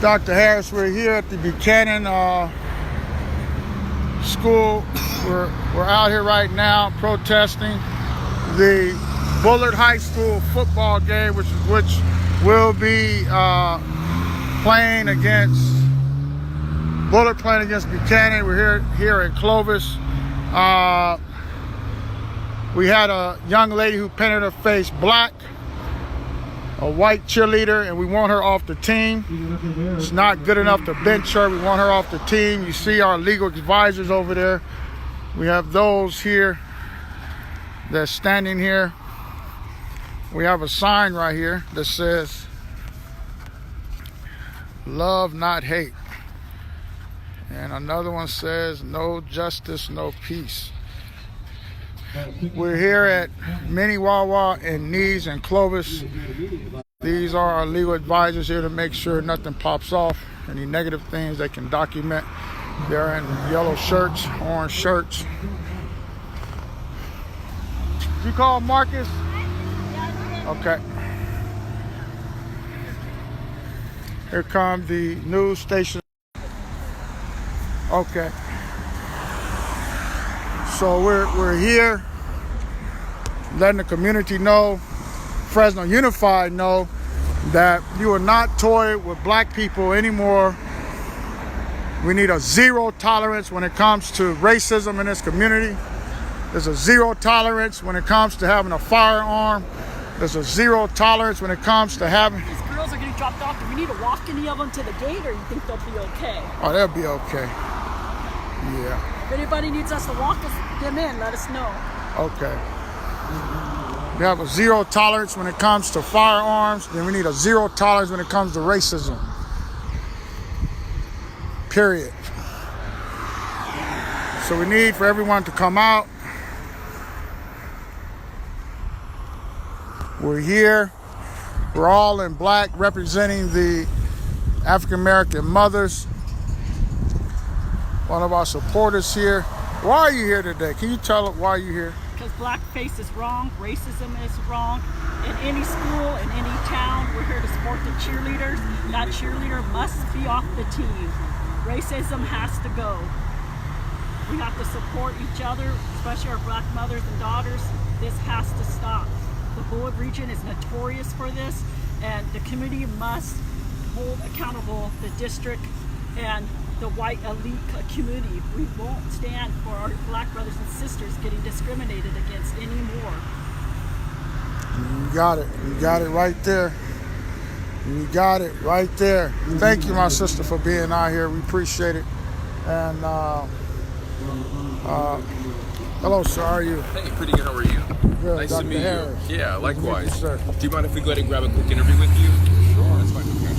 Dr. Harris. We're here at the Buchanan school. We're out here right now protesting the Bullard High School football game, which will be playing against Bullard playing against Buchanan. We're here in Clovis. We had a young lady who painted her face black, a white cheerleader, and we want her off the team. It's not good enough to bench her. We want her off the team. You see our legal advisors over there. We have those here that's standing here. We have a sign right here that says, "Love, not hate." And another one says, "No justice, no peace." We're here at Mini Wawa and Knees and Clovis. These are our legal advisors here to make sure nothing pops off. Any negative things they can document. They're in yellow shirts, orange shirts. Did you call Marcus? Okay. Here come the news station. Okay. So we're here letting the community know, Fresno Unified know, that you will not toy with black people anymore. We need a zero tolerance when it comes to racism in this community. There's a zero tolerance when it comes to having a firearm. There's a zero tolerance when it comes to having... These girls are getting dropped off. Do we need to walk any of them to the gate, or you think they'll be okay? Oh, they'll be okay. Yeah. If anybody needs us to walk them in, let us know. Okay. We have a zero tolerance when it comes to firearms. Then we need a zero tolerance when it comes to racism. Period. So we need for everyone to come out. We're here. We're all in black, representing the African American mothers. One of our supporters here. Why are you here today? Can you tell us why you're here? Because blackface is wrong, racism is wrong. In any school, in any town, we're here to support the cheerleaders. That cheerleader must be off the team. Racism has to go. We have to support each other, especially our black mothers and daughters. This has to stop. The Bullard region is notorious for this, and the community must hold accountable the district and the white elite community. We won't stand for our black brothers and sisters getting discriminated against anymore. You got it. You got it right there. You got it right there. Thank you, my sister, for being out here. We appreciate it. And hello, sir. How are you? Hey, pretty good. How are you? Good. Nice Dr. to meet Harris. you. Yeah, likewise. Thank you, sir. Do you mind if we go ahead and grab a quick interview with you? Sure, that's fine. Okay.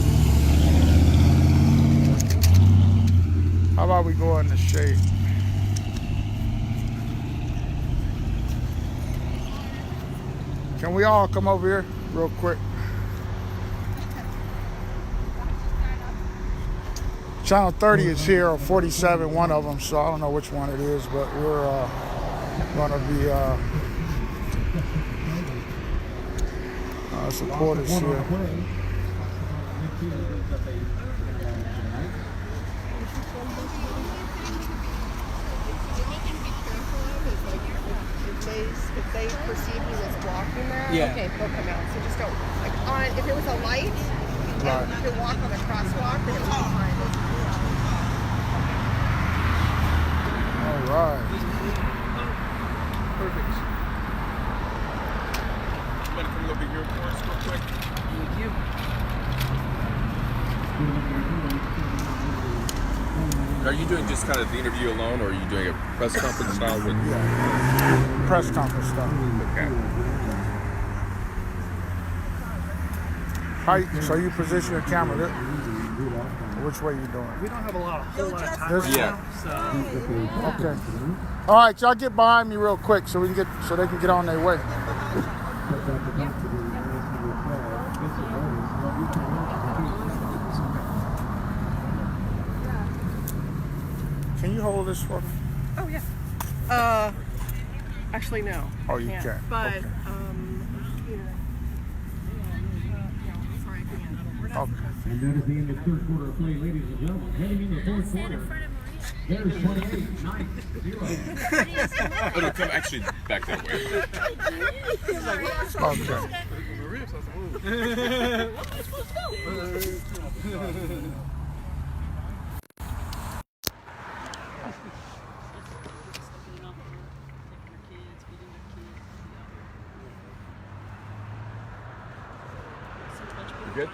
How about we go in the shade? Can we all come over here real quick? Channel 30 is here, or 47, one of them, so I don't know which one it is, but we're going to be supporters here. If they perceive you as walking there, yeah. Okay, they'll come out. So just don't, like, if it was a light, Right. and you could walk on the crosswalk, then it would be fine. All right. Perfect. You want to come over here for us real quick? Thank you. Are you doing just kind of the interview alone, or are you doing a press conference style with? Yeah. Press conference stuff. Okay. So you position your camera there? Which way you doing? We don't have a whole lot of time right Yeah. now, so Okay. All right, y'all get behind me real quick so they can get on their way. Can you hold this for me? Oh, yeah. Actually, no. Oh, you can't. But, Okay. here. Sorry, I can't. Okay. And that is the end of the third quarter of play, ladies and gentlemen. Heading into the fourth quarter. There's 28-9-0. It'll come actually back that way. Okay. You good?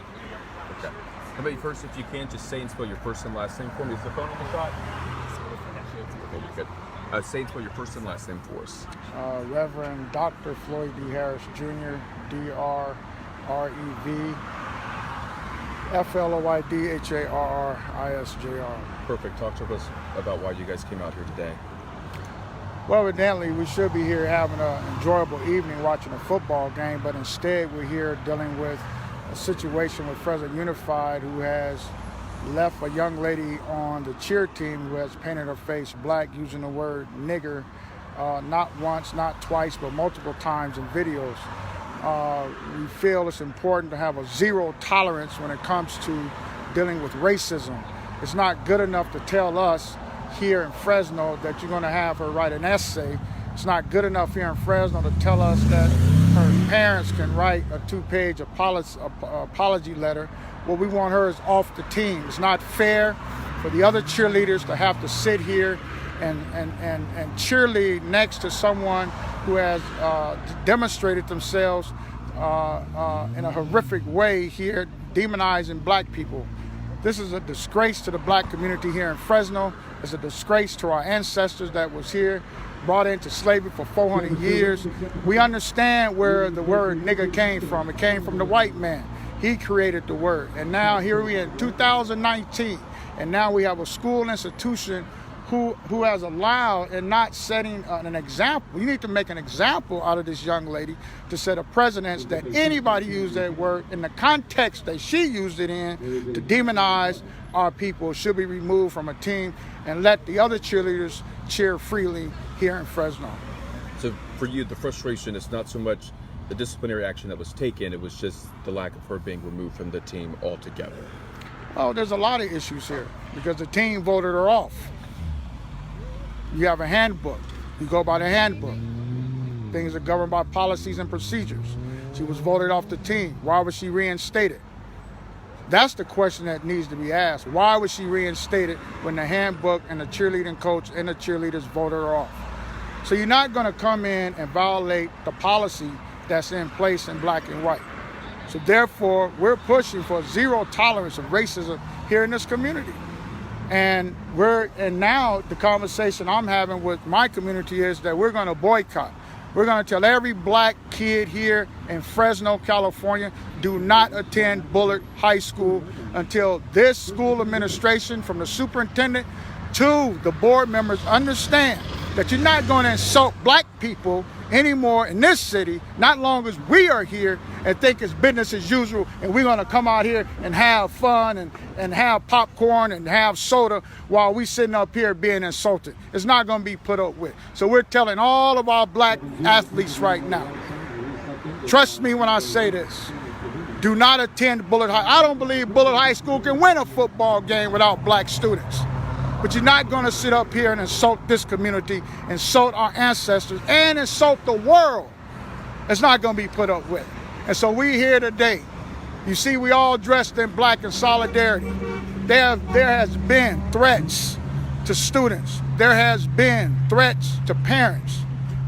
Okay. How about you first, if you can, just say and spell your first and last name for me. Is the phone on the shot? Okay, you're good. Say and spell your first and last name for us. Reverend Dr. Floyd D. Harris Jr., D-R-R-E-V, F-L-O-Y-D-H-A-R-R-I-S-J-R. Perfect. Talk to us about why you guys came out here today. Well, evidently, we should be here having an enjoyable evening watching a football game, but instead we're here dealing with a situation with Fresno Unified, who has left a young lady on the cheer team who has painted her face black using the word nigger, not once, not twice, but multiple times in videos. We feel it's important to have a zero tolerance when it comes to dealing with racism. It's not good enough to tell us here in Fresno that you're going to have her write an essay. It's not good enough here in Fresno to tell us that her parents can write a 2-page apology letter. What we want her is off the team. It's not fair for the other cheerleaders to have to sit here and cheerlead next to someone who has demonstrated themselves in a horrific way here, demonizing black people. This is a disgrace to the black community here in Fresno. It's a disgrace to our ancestors that was here, brought into slavery for 400 years. We understand where the word nigger came from. It came from the white man. He created the word. And now here we are in 2019, and now we have a school institution who has allowed and not setting an example. You need to make an example out of this young lady to set a precedence that anybody use that word in the context that she used it in to demonize our people should be removed from a team and let the other cheerleaders cheer freely here in Fresno. So for you, the frustration is not so much the disciplinary action that was taken, it was just the lack of her being removed from the team altogether. Oh, there's a lot of issues here because the team voted her off. You have a handbook. You go by the handbook. Things are governed by policies and procedures. She was voted off the team. Why was she reinstated? That's the question that needs to be asked. Why was she reinstated when the handbook and the cheerleading coach and the cheerleaders voted her off? So you're not going to come in and violate the policy that's in place in black and white. So therefore, we're pushing for zero tolerance of racism here in this community. And now the conversation I'm having with my community is that we're going to boycott. We're going to tell every black kid here in Fresno, California, do not attend Bullard High School until this school administration, from the superintendent to the board members, understand that you're not going to insult black people anymore in this city, not long as we are here and think it's business as usual, and we're going to come out here and have fun and have popcorn and have soda while we sitting up here being insulted. It's not going to be put up with. So we're telling all of our black athletes right now, trust me when I say this, do not attend Bullard High. I don't believe Bullard High School can win a football game without black students. But you're not going to sit up here and insult this community, insult our ancestors, and insult the world. It's not going to be put up with. And so we're here today. You see, we all dressed in black in solidarity. There has been threats to students. There has been threats to parents.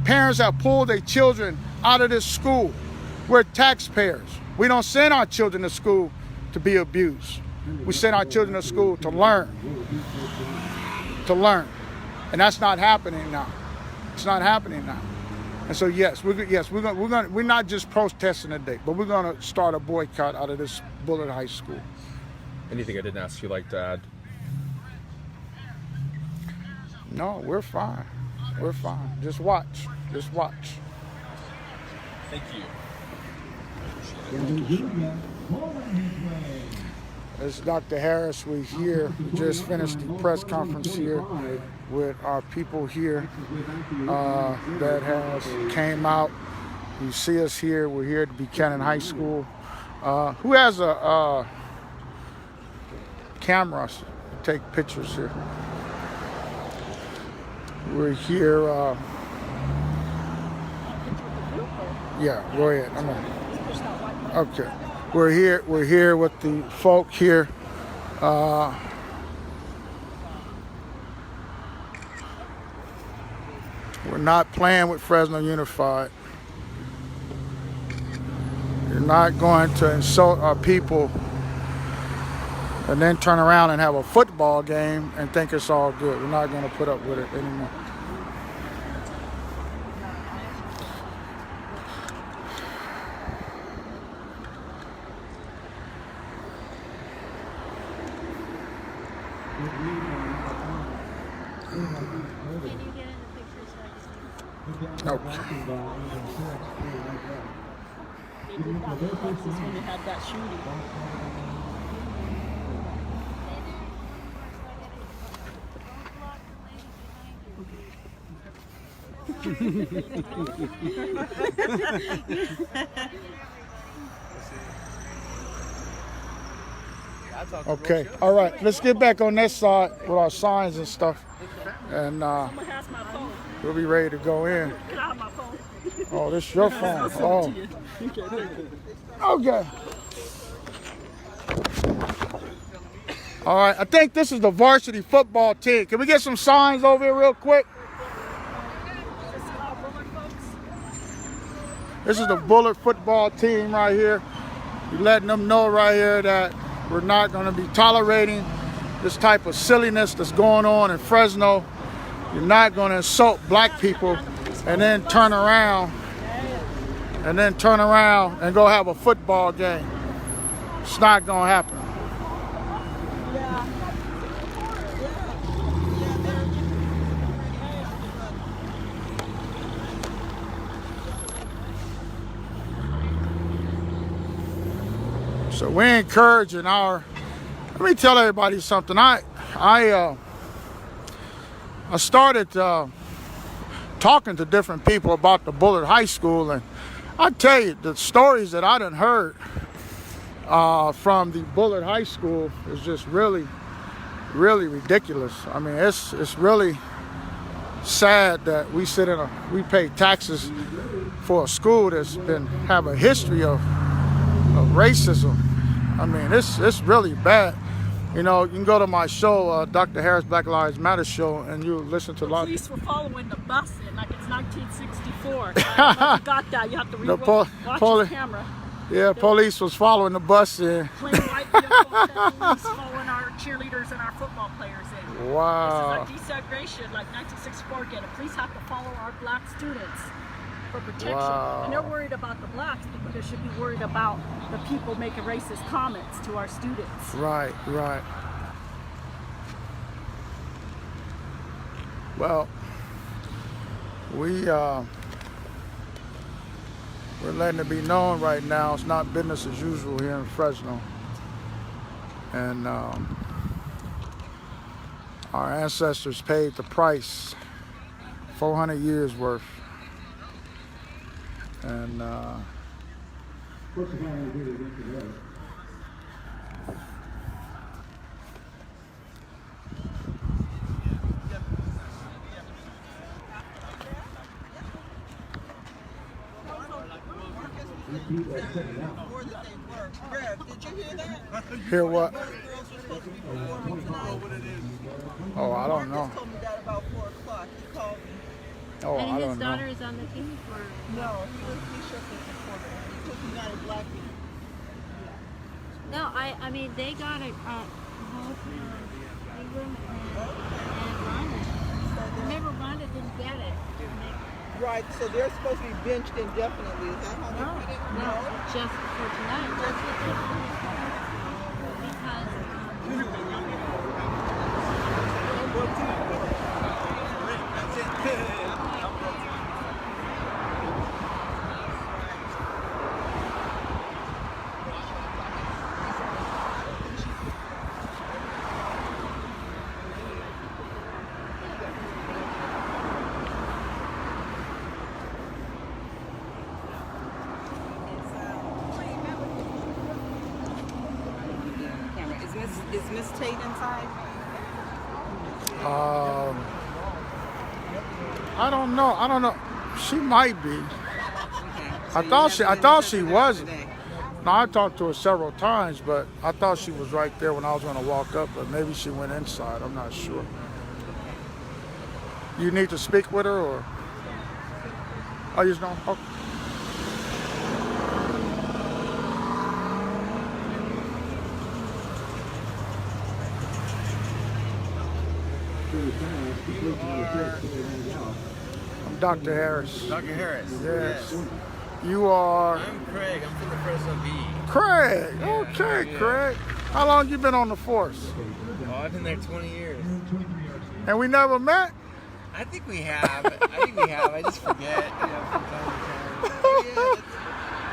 Parents have pulled their children out of this school. We're taxpayers. We don't send our children to school to be abused. We send our children to school to learn. And that's not happening now. It's not happening now. And so we're not just protesting today, but we're going to start a boycott out of this Bullard High School. Anything I didn't ask you like to add? No, we're fine. We're fine. Just watch. Thank you. It's Dr. Harris. We're here. We just finished the press conference here with our people here that has came out. You see us here. We're here at Buchanan High School. Who has a cameras to take pictures here. We're here. Yeah, go ahead. I'm on. Okay, we're here. We're here with the folk here. We're not playing with Fresno Unified. You're not going to insult our people and then turn around and have a football game and think it's all good. We're not going to put up with it anymore. Can you get in the picture so I can see? Nope. They did that in Texas when they had that shooting. Okay. All right. Let's get back on this side with our signs and stuff, and Someone has my phone. we'll be ready to go in. Get out of my phone. Oh, this is your phone. Oh. Okay. All right. I think this is the varsity football team. Can we get some signs over here real quick? This is the Bullard football team right here. We're letting them know right here that we're not going to be tolerating this type of silliness that's going on in Fresno. You're not going to insult black people and then turn around and go have a football game. It's not going to happen. So we're encouraging let me tell everybody something. I started talking to different people about the Bullard High School, and I tell you, the stories that I done heard from the Bullard High School is just really, really ridiculous. I mean, it's really sad that we pay taxes for a school that's have a history of racism. I mean, it's really bad. You know, you can go to my show, Dr. Harris Black Lives Matter show, and you listen to a lot of Police were following the bus in like it's 1964. I don't know if you got that. You have to watch the camera. Yeah, police was following the bus in. Plain white vehicles that police following our cheerleaders and our football players in. Wow. This is like desegregation, like 1964 again. The police have to follow our black students for protection. Wow. And they're worried about the blacks, but they should be worried about the people making racist comments to our students. Right. Well, we're letting it be known right now it's not business as usual here in Fresno. And our ancestors paid the price, 400 years worth. And What's the final do against the road? hear what? Oh, I don't know. Told me that about 4 o'clock. He called me. Oh, I And don't his know. daughter is on the team for. No, he shook his supporter. He took me out of black people. No, I mean they got it. Both Ingram and Rhonda. Remember, Rhonda didn't get it. Right, so they're supposed to be benched indefinitely. Is that how they No, put it? no, just for tonight. That's what they put it Is Miss Tate inside? I don't know. She might be. Okay. I thought she wasn't. No, I talked to her several times, but I thought she was right there when I was going to walk up, but maybe she went inside. I'm not sure. You need to speak with her, or? Oh, you just don't? Okay. I'm Dr. Harris. Dr. Harris. Yes. You are? I'm Craig. I'm from the Fresno V. Craig. Yeah, Okay, yeah. Craig. How long you been on the force? Oh, I've been there 20 years. And we never met? I think we have. I just forget, from time to time. Yeah, that's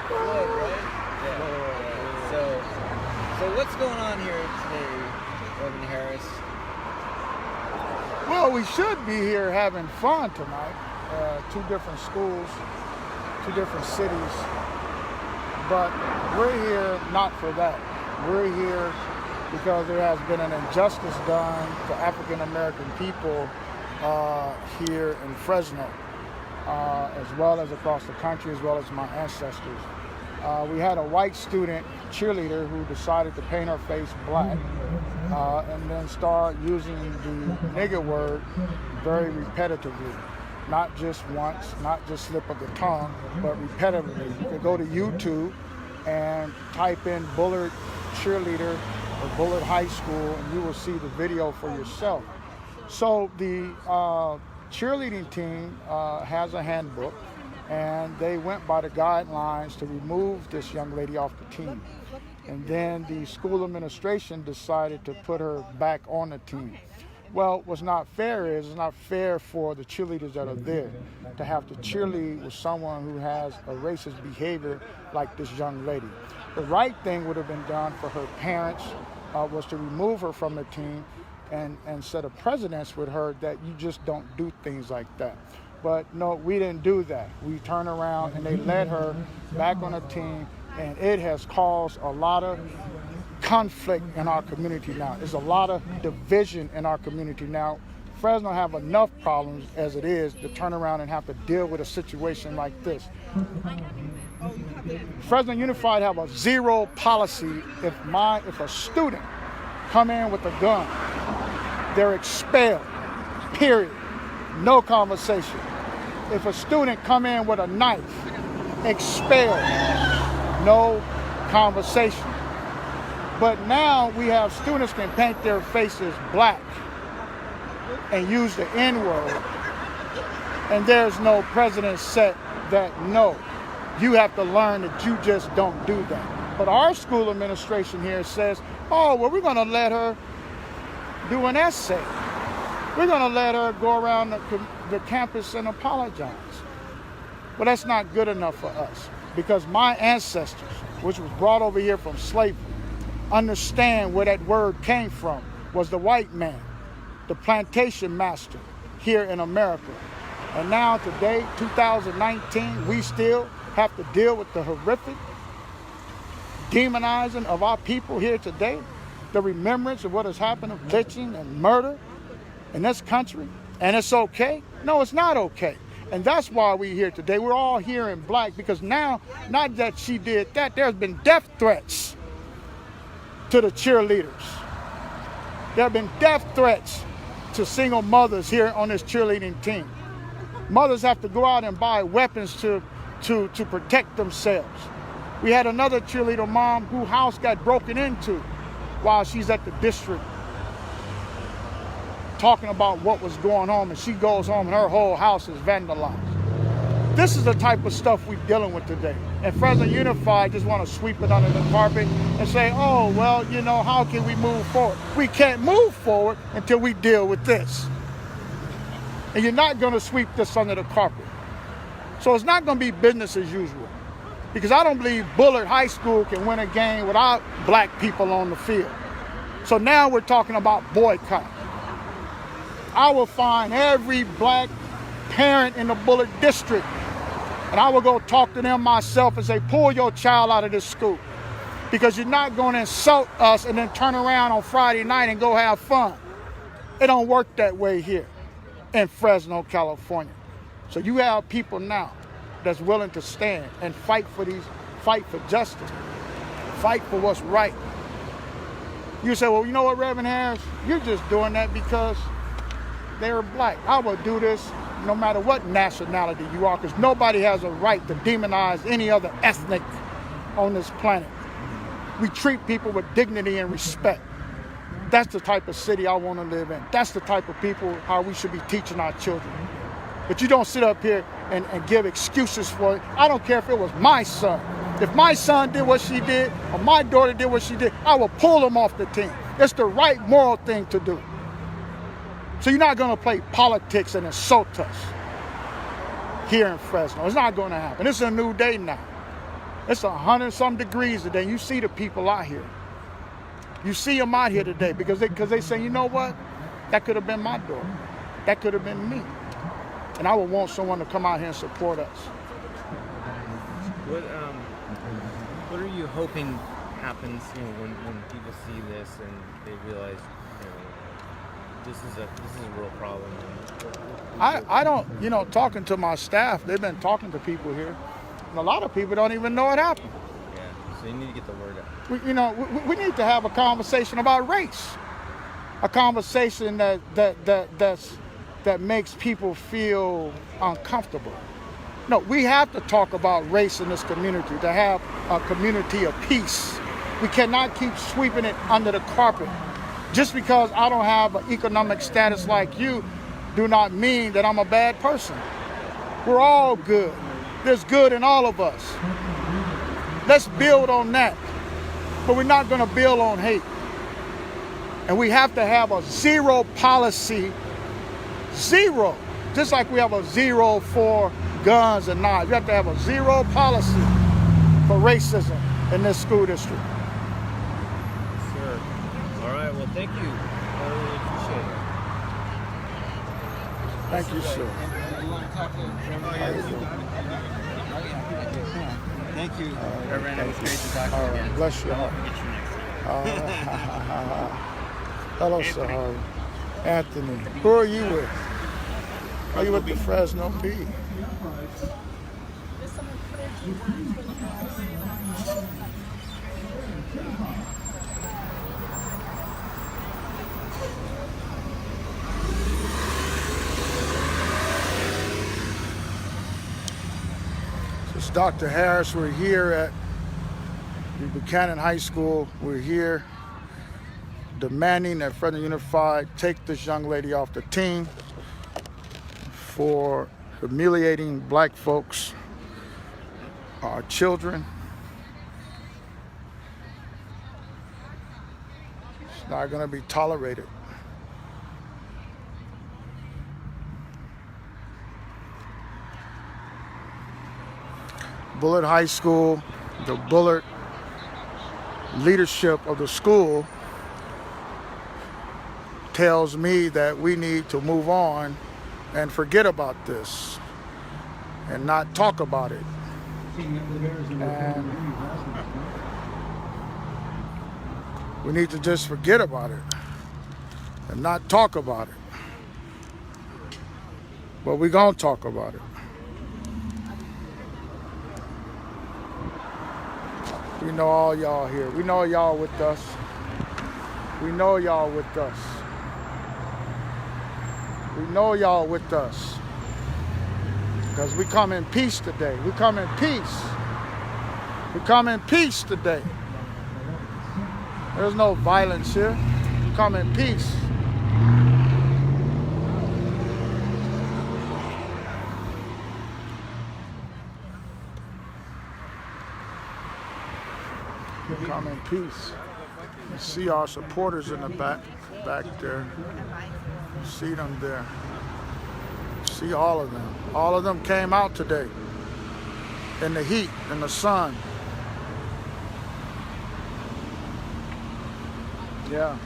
Floyd, right? Yeah. So what's going on here today, Reverend Harris? Well, we should be here having fun tonight. Two different schools, two different cities. But we're here not for that. We're here because there has been an injustice done to African American people here in Fresno, as well as across the country, as well as my ancestors. We had a white student cheerleader who decided to paint her face black and then start using the nigger word very repetitively. Not just once, not just slip of the tongue, but repetitively. You can go to YouTube and type in Bullard cheerleader or Bullard High School, and you will see the video for yourself. So the cheerleading team has a handbook, and they went by the guidelines to remove this young lady off the team. And then the school administration decided to put her back on the team. Well, what's not fair is it's not fair for the cheerleaders that are there to have to cheerlead with someone who has a racist behavior like this young lady. The right thing would have been done for her parents was to remove her from the team and set a precedence with her that you just don't do things like that. But no, we didn't do that. We turned around and they let her back on the team, and it has caused a lot of conflict in our community now. There's a lot of division in our community now. Fresno have enough problems as it is to turn around and have to deal with a situation like this. Fresno Unified have a zero policy. If a student come in with a gun, they're expelled, period. No conversation. If a student come in with a knife, expelled, no conversation. But now we have students can paint their faces black and use the N-word, and there's no precedent set that no, you have to learn that you just don't do that. But our school administration here says, oh, well, we're going to let her do an essay. We're going to let her go around the campus and apologize. Well, that's not good enough for us, because my ancestors, which was brought over here from slavery, understand where that word came from, was the white man, the plantation master here in America. And now today, 2019, we still have to deal with the horrific demonizing of our people here today, the remembrance of what has happened of lynching and murder in this country. And it's okay? No, it's not okay. And that's why we're here today. We're all here in black because now, not that she did that, there's been death threats to the cheerleaders. There have been death threats to single mothers here on this cheerleading team. Mothers have to go out and buy weapons to protect themselves. We had another cheerleader mom whose house got broken into while she's at the district talking about what was going on, and she goes home and her whole house is vandalized. This is the type of stuff we're dealing with today. And Fresno Unified just want to sweep it under the carpet and say, oh, well, you know, how can we move forward? We can't move forward until we deal with this. And you're not going to sweep this under the carpet. So it's not going to be business as usual. Because I don't believe Bullard High School can win a game without black people on the field. So now we're talking about boycott. I will find every black parent in the Bullard district, and I will go talk to them myself and say, pull your child out of this school. Because you're not going to insult us and then turn around on Friday night and go have fun. It don't work that way here in Fresno, California. So you have people now that's willing to stand and fight for justice, fight for what's right. You say, well, you know what, Reverend Harris? You're just doing that because they're black. I will do this no matter what nationality you are, because nobody has a right to demonize any other ethnic on this planet. We treat people with dignity and respect. That's the type of city I want to live in. That's the type of people how we should be teaching our children. But you don't sit up here and give excuses for it. I don't care if it was my son. If my son did what she did, or my daughter did what she did, I will pull them off the team. It's the right moral thing to do. So you're not going to play politics and insult us here in Fresno. It's not going to happen. It's a new day now. It's 100-some degrees today. You see the people out here. You see them out here today because they say, you know what? That could have been my daughter. That could have been me. And I would want someone to come out here and support us. What are you hoping happens, when people see this and they realize, this is a real problem? I don't, talking to my staff, they've been talking to people here, and a lot of people don't even know it happened. Yeah, so you need to get the word out. We need to have a conversation about race, a conversation that makes people feel uncomfortable. No, we have to talk about race in this community to have a community of peace. We cannot keep sweeping it under the carpet. Just because I don't have an economic status like you do not mean that I'm a bad person. We're all good. There's good in all of us. Let's build on that. But we're not going to build on hate. And we have to have a zero policy, zero, just like we have a zero for guns and knives. We have to have a zero policy for racism in this school district. Sure. All right, well, thank you. I really appreciate it. Thank you, sir. You want to talk to Thank you, Reverend. It was great to talk to you again. Bless you. Hello, sir. How are you? Anthony. Who are you with? Are you with the Fresno Bee? This is Dr. Harris. We're here at the Buchanan High School. We're here demanding that Fresno Unified take this young lady off the team for humiliating black folks, our children. It's not going to be tolerated. Bullard High School, the Bullard leadership of the school tells me that we need to move on and forget about this and not talk about it. And we need to just forget about it and not talk about it. But we're going to talk about it. We know all y'all here. We know y'all with us. We know y'all with us. We know y'all with us. Because we come in peace today. We come in peace. We come in peace today. There's no violence here. We come in peace. We come in peace. You see our supporters in the back there. You see them there. You see all of them. All of them came out today in the heat, in the sun. Yeah.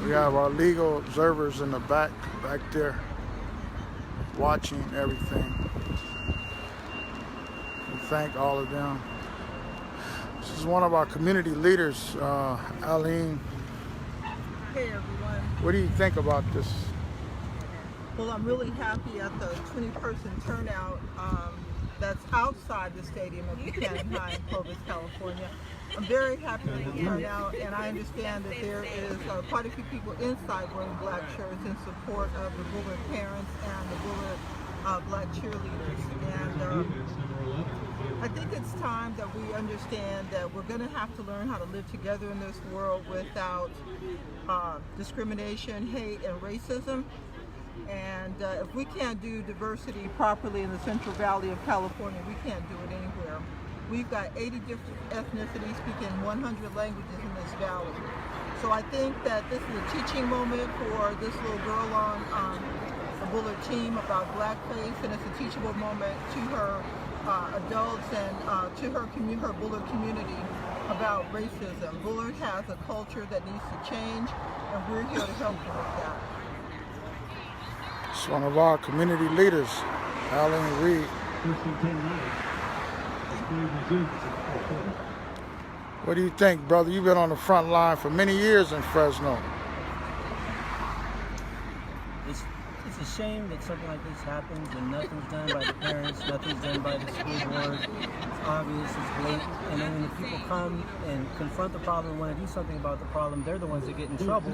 We have our legal observers in the back there, watching everything. We thank all of them. This is one of our community leaders, Aline. Hey everyone. What do you think about this? Well, I'm really happy at the 20-person turnout that's outside the stadium at Buchanan High in Clovis, California. I'm very happy with the turnout, and I understand that there is quite a few people inside wearing black shirts in support of the Bullard parents and the Bullard black cheerleaders. And I think it's time that we understand that we're going to have to learn how to live together in this world without discrimination, hate, and racism. And if we can't do diversity properly in the Central Valley of California, we can't do it anywhere. We've got 80 different ethnicities speaking 100 languages in this valley. So I think that this is a teaching moment for this little girl on the Bullard team about blackface, and it's a teachable moment to her adults and to her Bullard community about racism. Bullard has a culture that needs to change, and we're here to help them with that. It's one of our community leaders, Alan Reed. What do you think, brother? You've been on the front line for many years in Fresno. It's a shame that something like this happens and nothing's done by the parents, nothing's done by the school board. It's obvious, it's blatant, and then when the people come and confront the problem and want to do something about the problem, they're the ones that get in trouble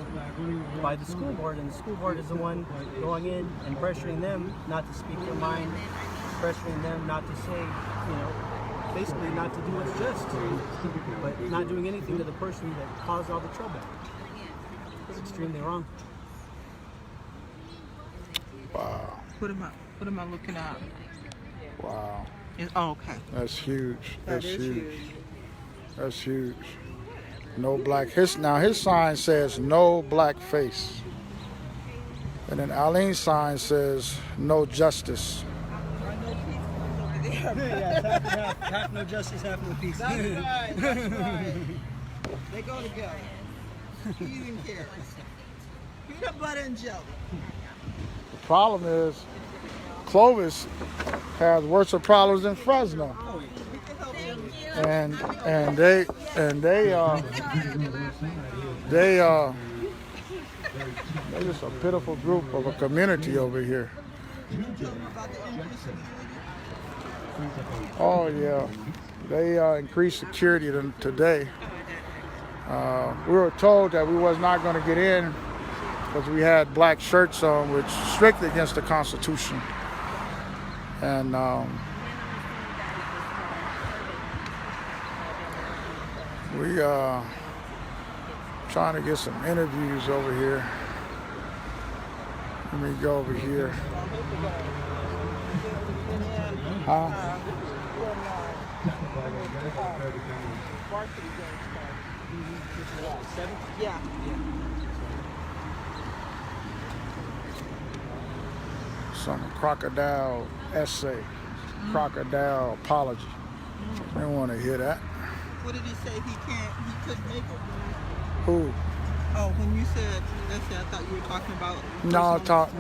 by the school board, and the school board is the one going in and pressuring them not to speak their mind, pressuring them not to say, basically not to do what's just, but not doing anything to the person that caused all the trouble. It's extremely wrong. Wow. What am I looking at? Wow. Okay. That's huge. That is huge. That's huge. No black. Now his sign says no black face. And then Aline's sign says no justice. Yeah, half no justice, half no peace. That's right. That's right. They go together. Peas and carrots. Peanut butter and jelly. The problem is Clovis has worse problems than Fresno. And they're just a pitiful group of a community over here. Oh yeah, they increased security today. We were told that we was not going to get in because we had black shirts on, which is strictly against the Constitution. And we trying to get some interviews over here. Let me go over here. Huh? Yeah. Some crocodile essay, crocodile apology. They don't want to hear that. What did he say? He couldn't make it. Who? Oh, when you said essay, I thought you were talking about. No,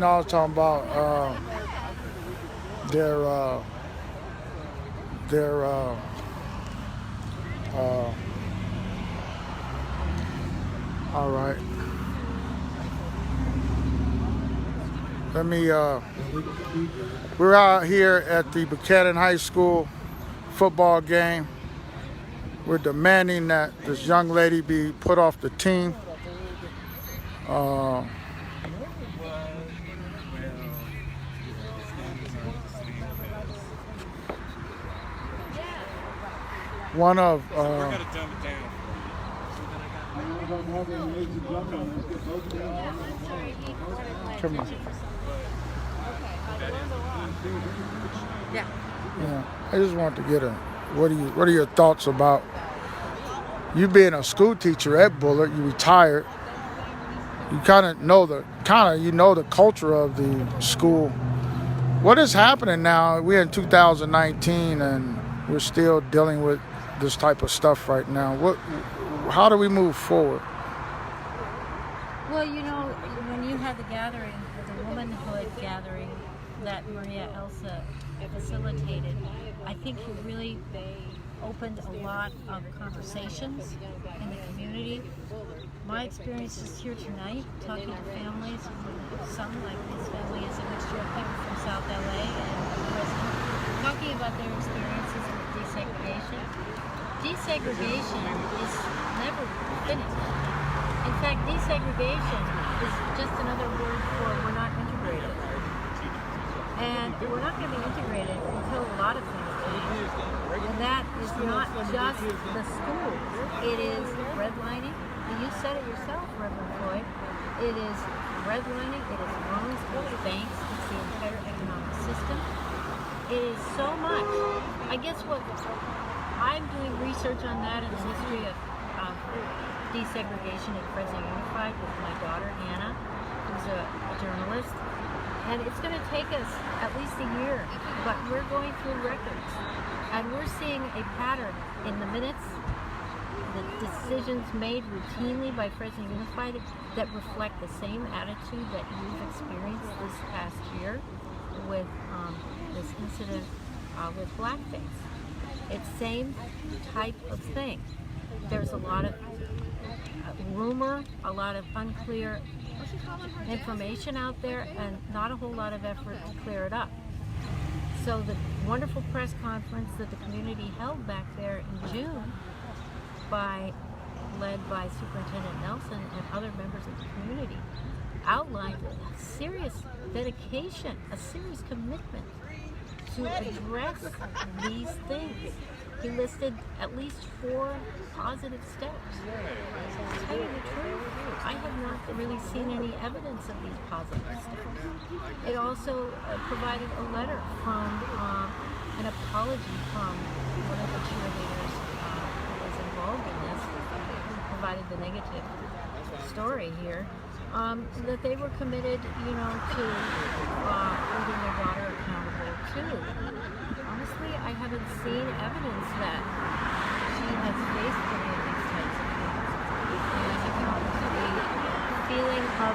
I was talking about their all right. Let me, we're out here at the Buchanan High School football game. We're demanding that this young lady be put off the team. One of come on. Yeah. I just want to get what are your thoughts about you being a school teacher at Bullard? You retired. You kind of know the culture of the school. What is happening now? We're in 2019 and we're still dealing with this type of stuff right now. How do we move forward? Well, when you had the gathering, the womanhood gathering that Maria Elsa facilitated, I think you really opened a lot of conversations in the community. My experiences here tonight, talking to families, some like this family is a mixture of people from South LA and the president, talking about their experiences with desegregation. Desegregation is never finished. In fact, desegregation is just another word for we're not integrated. And we're not going to be integrated until a lot of things change. And that is not just the schools. It is redlining. You said it yourself, Reverend Floyd. It is redlining. It is loans. It's banks. It's the entire economic system. It is so much. I guess what I'm doing research on that in the history of desegregation at Fresno Unified with my daughter Anna, who's a journalist. And it's going to take us at least a year, but we're going through records. And we're seeing a pattern in the minutes, the decisions made routinely by Fresno Unified that reflect the same attitude that you've experienced this past year with this incident with blackface. It's same type of thing. There's a lot of rumor, a lot of unclear information out there, and not a whole lot of effort to clear it up. So the wonderful press conference that the community held back there in June, led by Superintendent Nelson and other members of the community, outlined a serious dedication, a serious commitment to address these things. He listed at least 4 positive steps. To tell you the truth, I have not really seen any evidence of these positive steps. It also provided a letter from an apology from one of the cheerleaders who was involved in this, who provided the negative story here, that they were committed, to holding their daughter accountable too. Honestly, I haven't seen evidence that she has faced any of these types of things. And the feeling of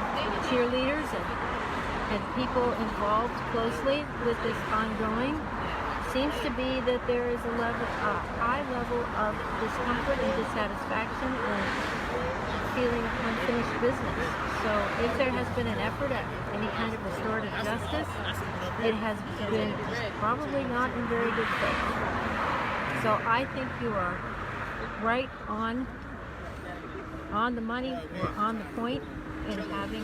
cheerleaders and people involved closely with this ongoing seems to be that there is a high level of discomfort and dissatisfaction and feeling unfinished business. So if there has been an effort at any kind of restorative justice, it has been probably not in very good faith. So I think you are right on the money, on the point in having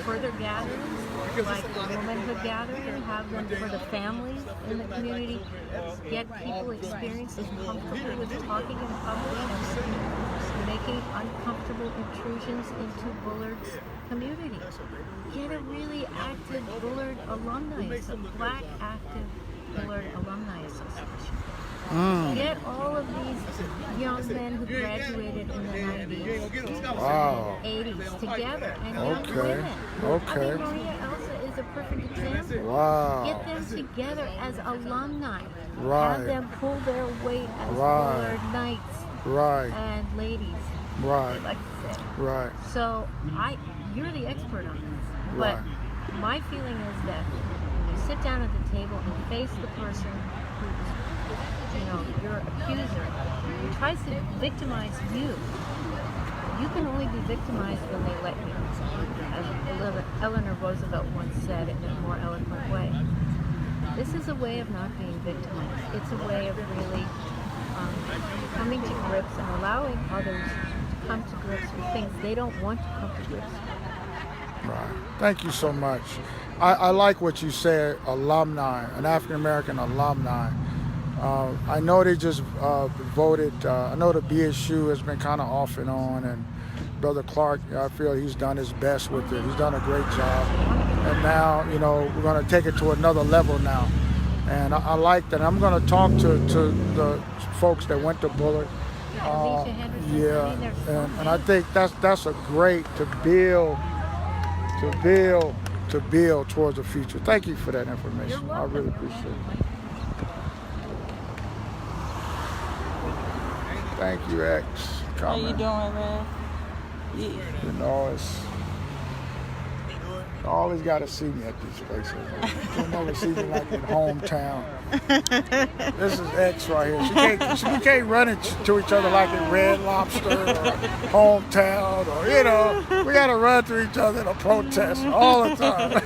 further gatherings, like the womanhood gathering, have them for the families in the community, get people experiencing comfortable with talking in public and making uncomfortable intrusions into Bullard's community. Get a really active Bullard alumni, a black active Bullard alumni association. Get all of these young men who graduated in the 90s, Wow. 80s together, and young women. Okay. I mean, Maria Elsa is a perfect example. Wow. Get them together as alumni. Right. Have them pull their weight as Right. Bullard knights Right. and ladies. Right. Like to say. Right. So you're the expert on this, but Right. my feeling is that when you sit down at the table and face the person who's, your accuser, who tries to victimize you, you can only be victimized when they let you. As Eleanor Roosevelt once said in a more eloquent way, this is a way of not being victimized. It's a way of really coming to grips and allowing others to come to grips with things they don't want to come to grips with. Right. Thank you so much. I like what you said, alumni, an African-American alumni. I know they just voted. I know the BSU has been kind of off and on, and Brother Clark, I feel he's done his best with it. He's done a great job. And now, we're going to take it to another level now. And I like that. I'm going to talk to the folks that went to Bullard. And I think that's a great to build towards the future. Thank you for that information. I really appreciate it. Thank you, X. How you doing, man? It's You always got to see me at these places. You'll never see me like at hometown. This is X right here. We can't run into each other like at Red Lobster or hometown or, you know, we got to run to each other in a protest all the time.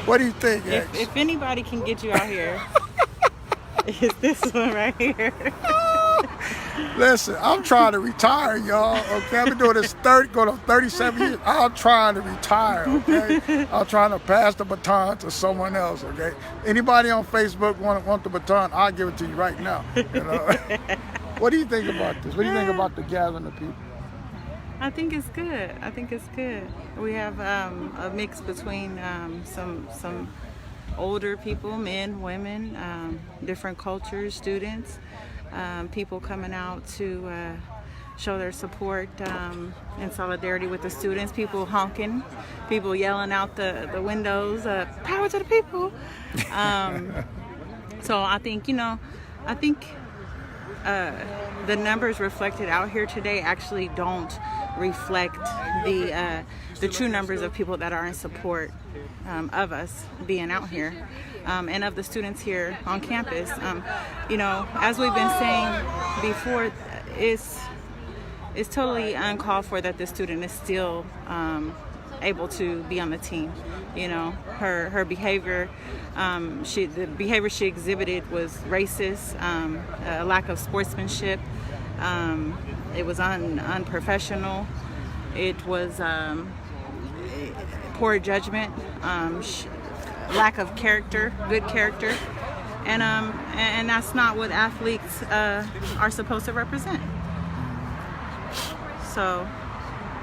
What do you think, X? If anybody can get you out here, it's this one right here. Listen, I'm trying to retire, y'all. Okay, I've been doing this going on 37 years. I'm trying to retire. Okay, I'm trying to pass the baton to someone else. Okay, anybody on Facebook want the baton? I'll give it to you right now. You know? What do you think about this? What do you think about the gathering of people? I think it's good. I think it's good. We have a mix between some older people, men, women, different cultures, students. People coming out to show their support and solidarity with the students, people honking, people yelling out the windows, power to the people. So I think, the numbers reflected out here today actually don't reflect the true numbers of people that are in support of us being out here. And of the students here on campus. As we've been saying before, it's totally uncalled for that the student is still able to be on the team. Her behavior, the behavior she exhibited was racist, a lack of sportsmanship. It was unprofessional. It was poor judgment. Lack of character, good character, and that's not what athletes are supposed to represent. So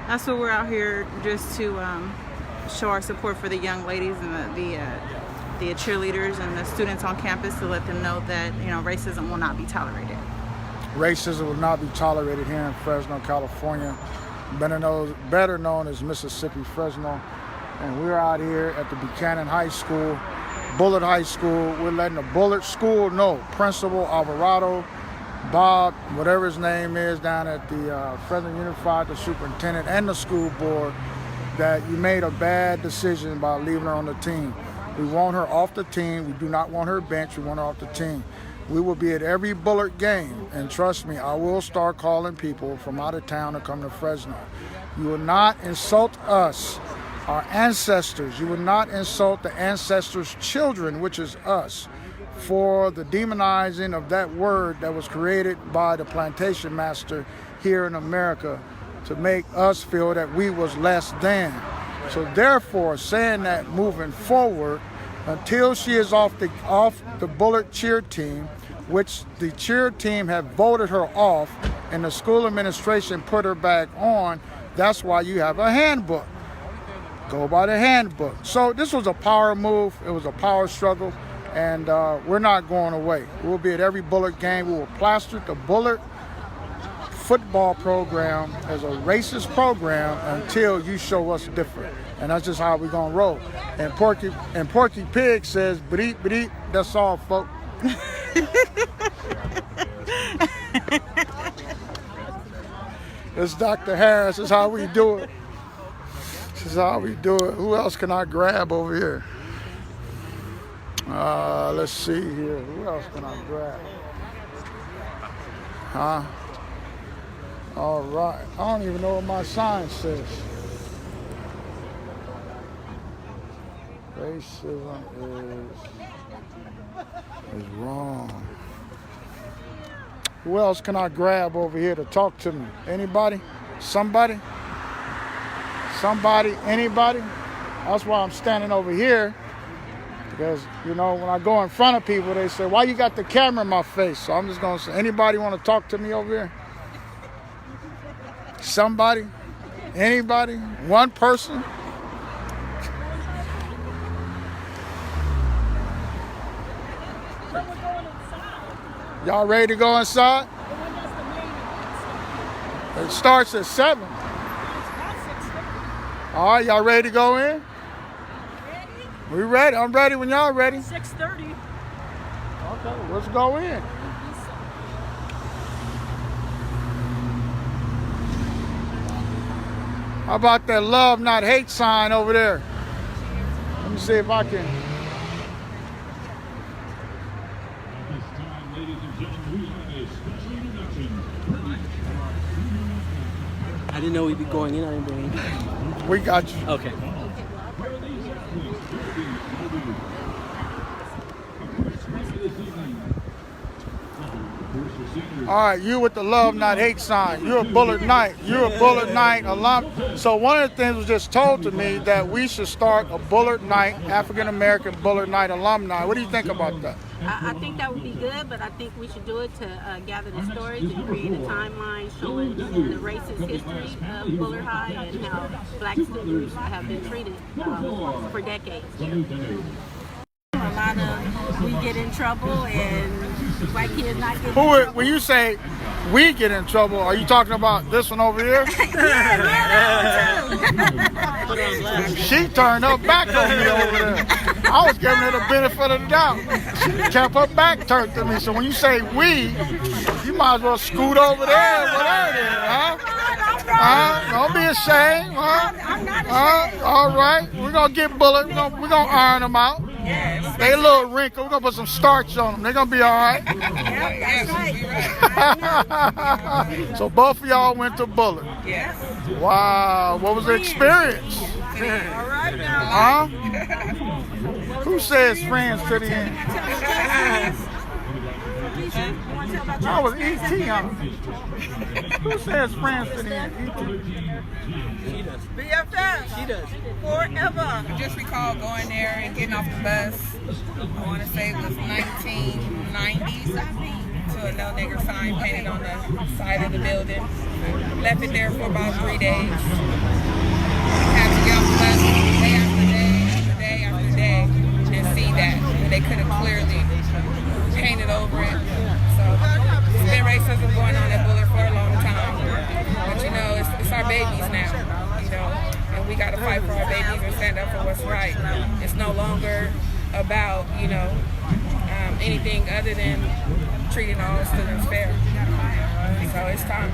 that's what we're out here just to show our support for the young ladies and the cheerleaders and the students on campus, to let them know that racism will not be tolerated. Racism will not be tolerated here in Fresno, California, better known as Mississippi Fresno. And we're out here at the Buchanan High School, Bullard High School. We're letting the Bullard School know, Principal Alvarado, Bob, whatever his name is, down at the Fresno Unified, the superintendent and the school board, that you made a bad decision by leaving her on the team. We want her off the team. We do not want her bench. We want her off the team. We will be at every Bullard game, and trust me, I will start calling people from out of town to come to Fresno. You will not insult us, our ancestors. You will not insult the ancestors' children, which is us, for the demonizing of that word that was created by the plantation master here in America to make us feel that we was less than. So therefore, saying that moving forward, until she is off the Bullard cheer team, which the cheer team have voted her off and the school administration put her back on, that's why you have a handbook. Go by the handbook. So this was a power move. It was a power struggle, and we're not going away. We'll be at every Bullard game. We will plaster the Bullard football program as a racist program until you show us different. And that's just how we're going to roll. And Porky Pig says, "Beep, beep." That's all, folks. It's Dr. Harris. This is how we do it. This is how we do it. Who else can I grab over here? Let's see here. Who else can I grab? All right. I don't even know what my sign says. Racism is wrong. Who else can I grab over here to talk to me? Anybody? Somebody? Somebody? Anybody? That's why I'm standing over here. Because, when I go in front of people, they say, "Why you got the camera in my face?" So I'm just going to say, anybody want to talk to me over here? Somebody? Anybody? One person? Y'all ready to go inside? It starts at 7. All right, y'all ready to go in? We ready? I'm ready when y'all ready. 6:30. Okay, let's go in. How about that love, not hate sign over there? Let me see if I can. At this time, ladies and gentlemen, we have a special introduction. I didn't know we'd be going in. I didn't bring anything. We got you. Okay. All right, you with the love, not hate sign. You're a Bullard Knight. You're a Bullard Knight alum. So one of the things was just told to me that we should start a Bullard Knight, African-American Bullard Knight alumni. What do you think about that? I think that would be good, but I think we should do it to gather the stories and create a timeline showing the racist history of Bullard High and how black students have been treated for decades. A lot of we get in trouble and white kids not getting in trouble. When you say we get in trouble, are you talking about this one over here? She turned her back on me over there. I was giving her the benefit of the doubt. She kept her back turned to me. So when you say we, you might as well scoot over there and whatever it is, huh? Don't be ashamed, huh? All right, we're gonna get Bullard. We're gonna iron them out. They a little wrinkled. We're gonna put some starch on them. They're gonna be all right. So both of y'all went to Bullard. Yes. Wow, what was the experience? All right now. Huh? Who says friends to the end? I was E.T. huh? Who says friends to the end? She does. BFF. She does. Forever. I just recall going there and getting off the bus. I want to say it was 1990s. To a no nigger sign painted on the side of the building. Left it there for about 3 days. Had to get off the bus day after day after day after day and see that. And they could have clearly painted over it. So it's been racism going on at Bullard for a long time. But you know, it's our babies now. You know, and we got to fight for our babies and stand up for what's right. It's no longer about, you know, anything other than treating all students fair. So it's time.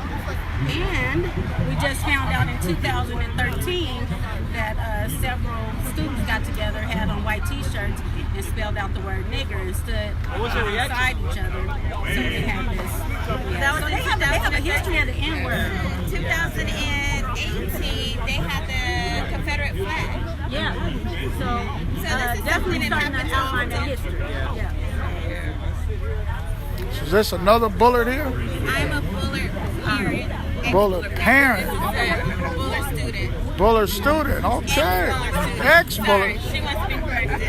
And we just found out in 2013 that several students got together, had on white t-shirts, and spelled out the word nigger and stood beside each other. So they had this. Yeah. So they have a history of the N-word. 2018, they had the Confederate flag. Yeah. So definitely starting to outline the history. Yeah. So is this another Bullard here? I'm a Bullard parent. Bullard parent. Bullard student. Bullard student, okay. Ex-Bullard. She wants to be corrected.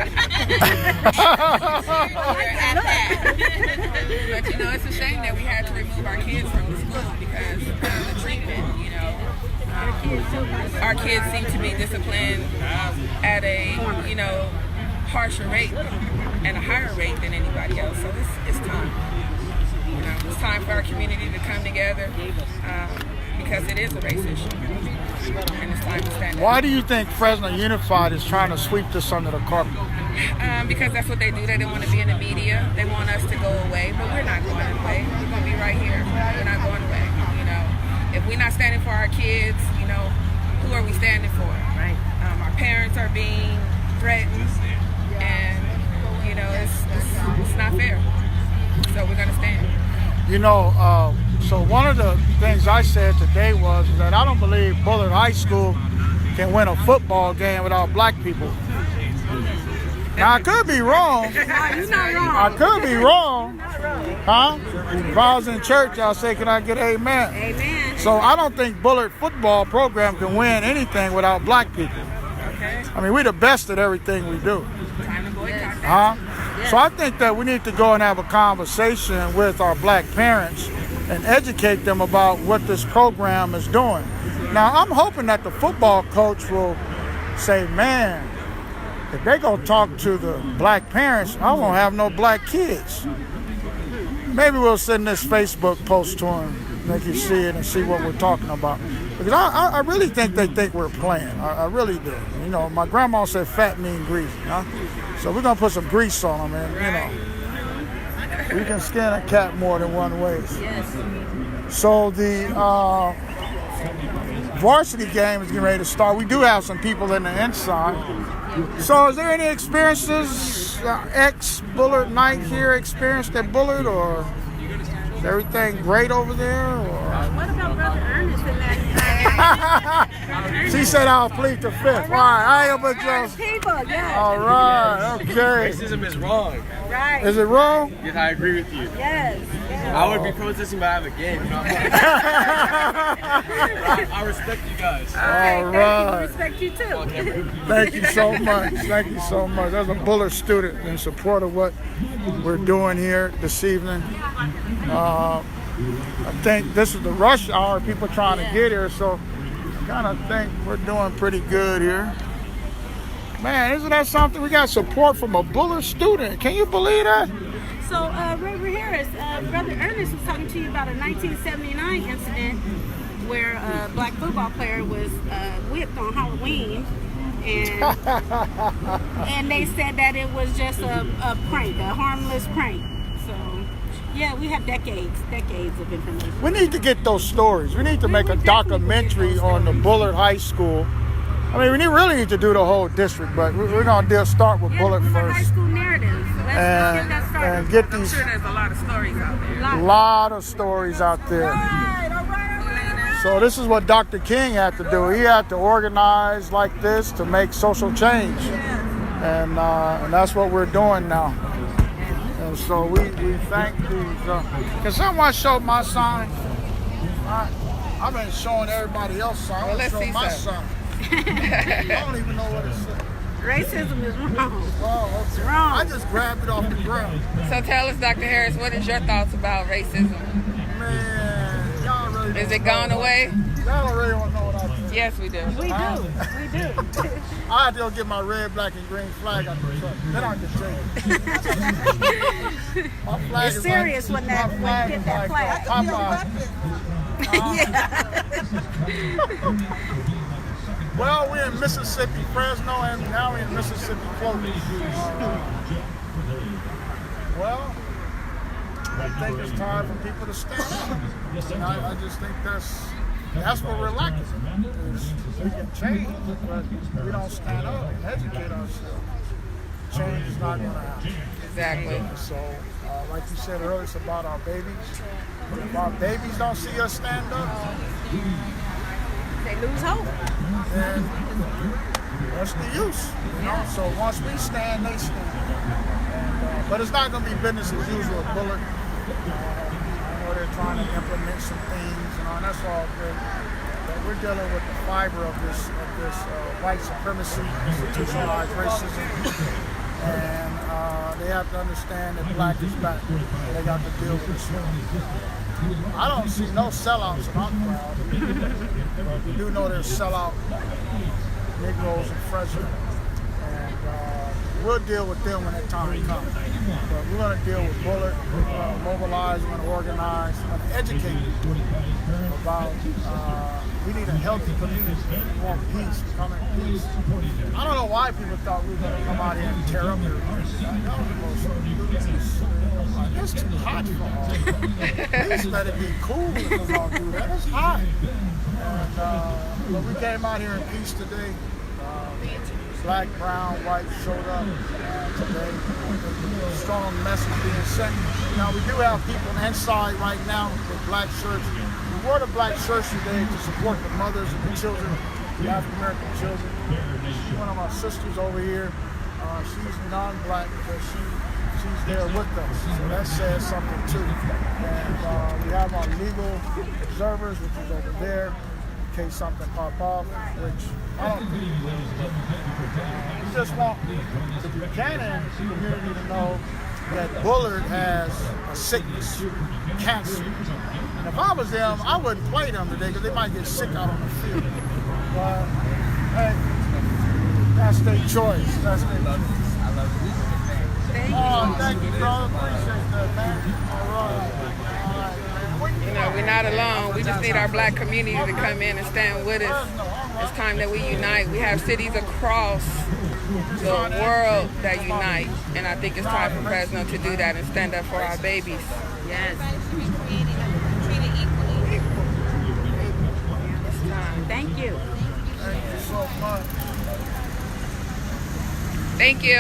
But you know, it's a shame that we had to remove our kids from the school because of the treatment, you know. Our kids seem to be disciplined at a, you know, harsher rate and a higher rate than anybody else. So it's time. You know, it's time for our community to come together because it is a race issue. And it's time to stand up. Why do you think Fresno Unified is trying to sweep this under the carpet? Because that's what they do. They don't want to be in the media. They want us to go away, but we're not going away. We're going to be right here. We're not going away. You know, if we're not standing for our kids, you know, who are we standing for? Right. Our parents are being threatened, and you know, it's not fair. So we're going to stand. You know, so one of the things I said today was that I don't believe Bullard High School can win a football game without black people. Now, I could be wrong. You're not wrong. I could be wrong. Huh? If I was in church, I'll say, can I get amen? Amen. So I don't think Bullard football program can win anything without black people. Okay. I mean, we're the best at everything we do. Time to boycott. Huh? So I think that we need to go and have a conversation with our black parents and educate them about what this program is doing. Now, I'm hoping that the football coach will say, man, if they go talk to the black parents, I won't have no black kids. Maybe we'll send this Facebook post to them, make you see it and see what we're talking about. Because I really think they think we're playing. I really do. You know, my grandma said fat mean greasy, huh? So we're going to put some grease on them and, you know, we can skin a cat more than one way. Yes. So the varsity game is getting ready to start. We do have some people in the inside. So is there any experiences, ex-Bullard Knight here experienced at Bullard, or is everything great over there? Or? What about Brother Ernest in that? She said I'll plead the fifth. All right, I am a just. People, yes. All right, okay. Racism is wrong. Right. Is it wrong? Yes, I agree with you. Yes. I would be protesting, but I have a game. You know? I respect you guys. All right. I respect you too. Thank you so much. Thank you so much. As a Bullard student in support of what we're doing here this evening. I think this is the rush hour, people trying to get here, so I kind of think we're doing pretty good here. Man, isn't that something? We got support from a Bullard student. Can you believe that? So, Reverend Harris, Brother Ernest was talking to you about a 1979 incident where a black football player was whipped on Halloween, and they said that it was just a prank, a harmless prank. So, yeah, we have decades of information. We need to get those stories. We need to make a documentary on the Bullard High School. I mean, we really need to do the whole district, but we're going to start with Bullard first. High school narratives. Let's get that started. And get these. I'm sure there's a lot of stories out there. A lot of stories out there. So this is what Dr. King had to do. He had to organize like this to make social change. And that's what we're doing now. And so we thank these. Can someone show my sign? I've been showing everybody else's sign. Well, let's show see my some. sign. I don't even know what it says. Racism is wrong. Oh, it's wrong. I just grabbed it off the ground. So tell us, Dr. Harris, what is your thoughts about racism? Man, y'all really Is it gone away? Y'all don't really want to know what I think. Yes, we do. We do. I had to go get my red, black, and green flag out the truck. Then I can change. My flag It's is serious like, when you get that flag. Well, we're in Mississippi, Fresno, and now we're in Mississippi, Clovis. Well, I think it's time for people to stand up. And I just think that's what we're lacking. We can change, but we don't stand up and educate ourselves. Change is not going to happen. Exactly. So, like you said earlier, it's about our babies. If our babies don't see us stand up, they lose hope. And what's the use? You know? So once we stand, they stand. And, but it's not going to be business as usual at Bullard. I know they're trying to implement some things, and that's all good. But we're dealing with the fiber of this white supremacy, institutionalized racism, and they have to understand that black is back. And they got to deal with this. I don't see no sellouts in our crowd, but we do know there's sellout Negroes in Fresno, and we'll deal with them when that time comes. But we're going to deal with Bullard, we're going to mobilize, we're going to organize, we're going to educate people about we need a healthy community. We want peace, we come in peace. I don't know why people thought we were going to come out here and tear up everything. It's too hot for all. Please let it be cool if we're going to do that. It's hot. And but we came out here in peace today. Black, brown, white showed up today. Strong message being sent. Now we do have people inside right now with black shirts. We wore the black shirts today to support the mothers and the children, the African American children. One of our sisters over here, she's non-black, but she's there with us. So that says something too. And we have our legal observers, which is over there, in case something pop off, which I don't think we just want the Buchanan community to know that Bullard has a sickness, cancer. And if I was them, I wouldn't play them today because they might get sick out on the field. But hey, that's their choice. That's their choice. Thank you, brother. Appreciate that, man. All right. You know, we're not alone. We just need our black community to come in and stand with us. It's time that we unite. We have cities across the world that unite, and I think it's time for Fresno to do that and stand up for our babies. Yes. It's time. Thank Thank you. Thank you so much. Thank you.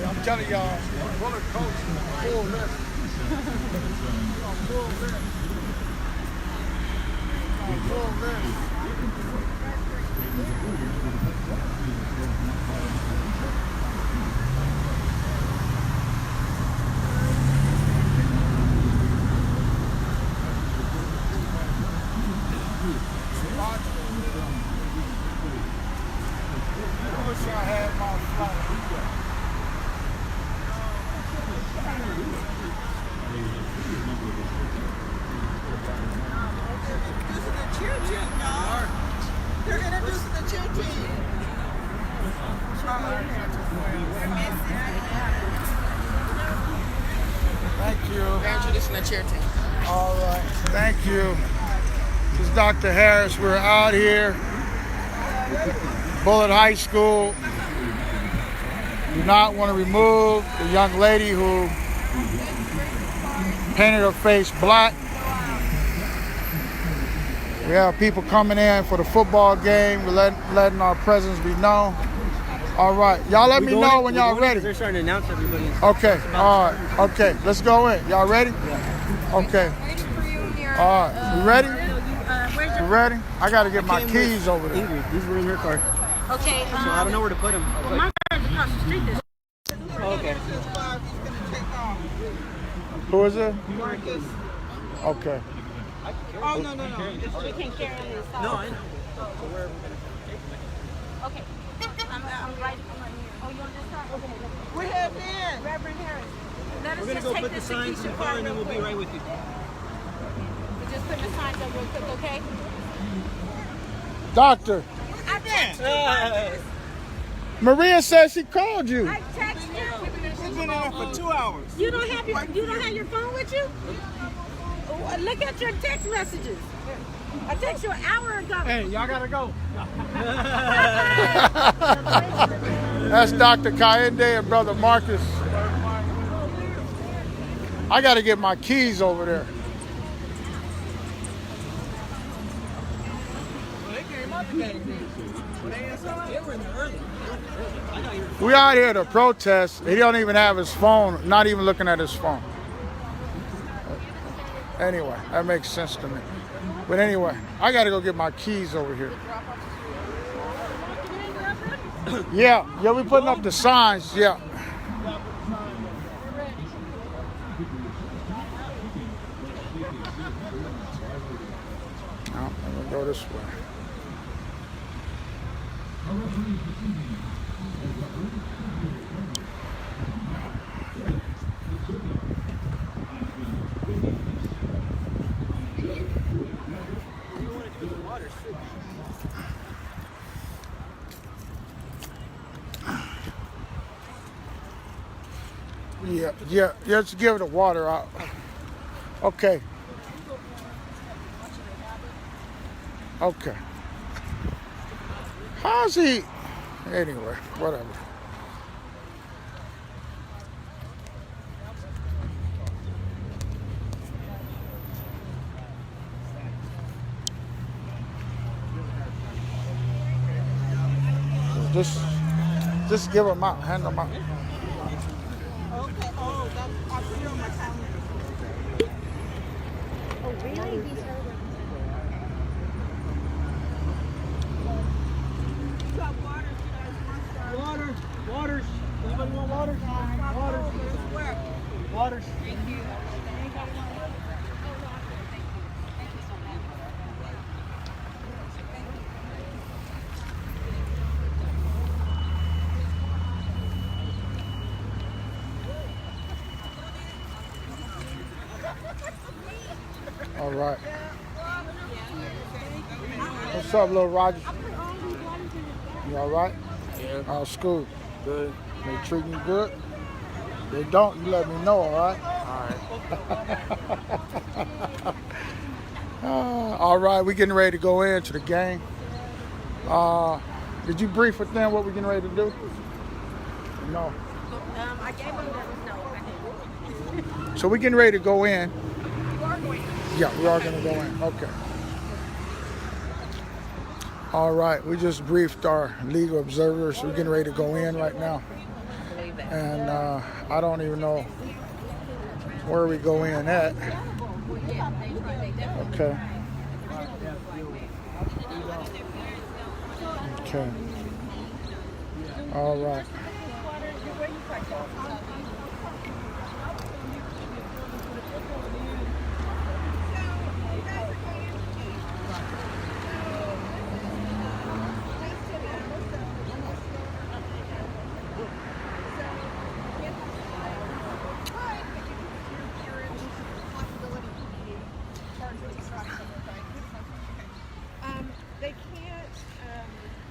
I'm telling y'all, Bullard coach is full list. Full list. Full list. I wish I had my phone. Introducing the cheer team, y'all. They're introducing the cheer team. Thank you. They're introducing the cheer team. All right. Thank you. This is Dr. Harris. We're out here. Bullard High School. Do not want to remove the young lady who painted her face black. We have people coming in for the football game. We're letting our presence be known. All right. Y'all let me know when y'all ready. They're starting to announce everybody. Okay. All right. Okay. Let's go in. Y'all ready? Yeah. Okay. All right. You ready? You ready? I got to get my keys over there. Ingrid, these were in her car. Okay. So I don't know where to put them. Well, my car's across the street. Okay. Who is it? Marcus. Okay. Oh, no. We can't carry them inside. No, I know. Okay. I'm right here. Oh, you on this side? Okay. We have in. Reverend Harris. Let us We're going to just go take put the this signs in the car and then we'll be right with you. We're just putting the signs up real quick, okay? Doctor, I did. Maria says she called you. I texted you. We've been in there for 2 hours. You don't have your phone with you? Oh, look at your text messages. I texted you an hour ago. Hey, y'all gotta go. That's Dr. Kainde and Brother Marcus. I got to get my keys over there. We out here to protest. He don't even have his phone, not even looking at his phone. Anyway, that makes sense to me. But anyway, I got to go get my keys over here. Yeah, we putting up the signs, yeah. I'm gonna go this way. Yeah, just give it the water out. Okay. Okay. How's he? Anyway, whatever. Just give them out, hand them out. Okay, I'll put it on my calendar. Oh, really? Waters. Anybody want waters? Waters. Thank you. All right. What's up, little Roger? You all right? Yeah. How's school? Good. They treating you good? They don't, you let me know, all right? All right. All right, we getting ready to go into the game. Did you brief with them what we're getting ready to do? No. I gave them no, I didn't. So we're getting ready to go in. You are going. Yeah, we are going to go in. Okay. All right, we just briefed our legal observers. We're getting ready to go in right now. And I don't even know where we go in at. Okay. Okay. All right.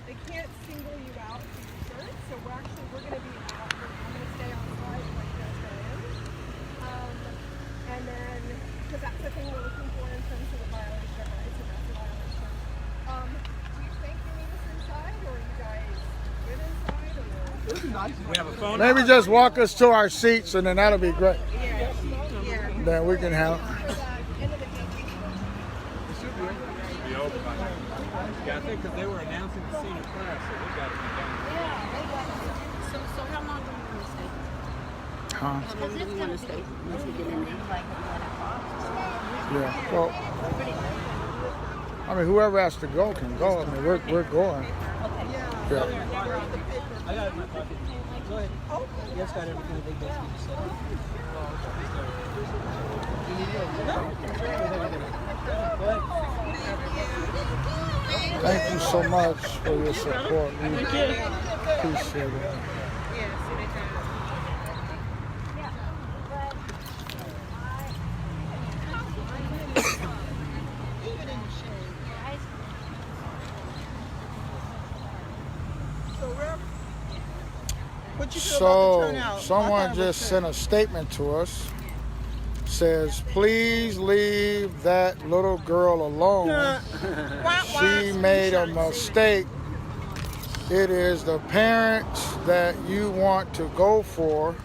They can't single you out for search, so we're going to be out. I'm going to stay on site like this and then, because that's the thing we're looking for in terms of the violation of rights, and that's a violation. Do you think you need us inside, or you guys good inside, or? We have a phone. Maybe just walk us to our seats, and then that'll be great. Then we can have. Yeah, I think because they were announcing the senior class, so they got to be done. So how long do you want to stay? Huh? How long do you want to stay once we get in there? Yeah. Well, I mean, whoever has to go can go. I mean, we're going. Yeah. I got it in my pocket. Go ahead. Yes, got everything that they basically Thank you so much for your support. We appreciate it. So someone just sent a statement to us. Says, please leave that little girl alone. She made a mistake. It is the parents that you want to go for.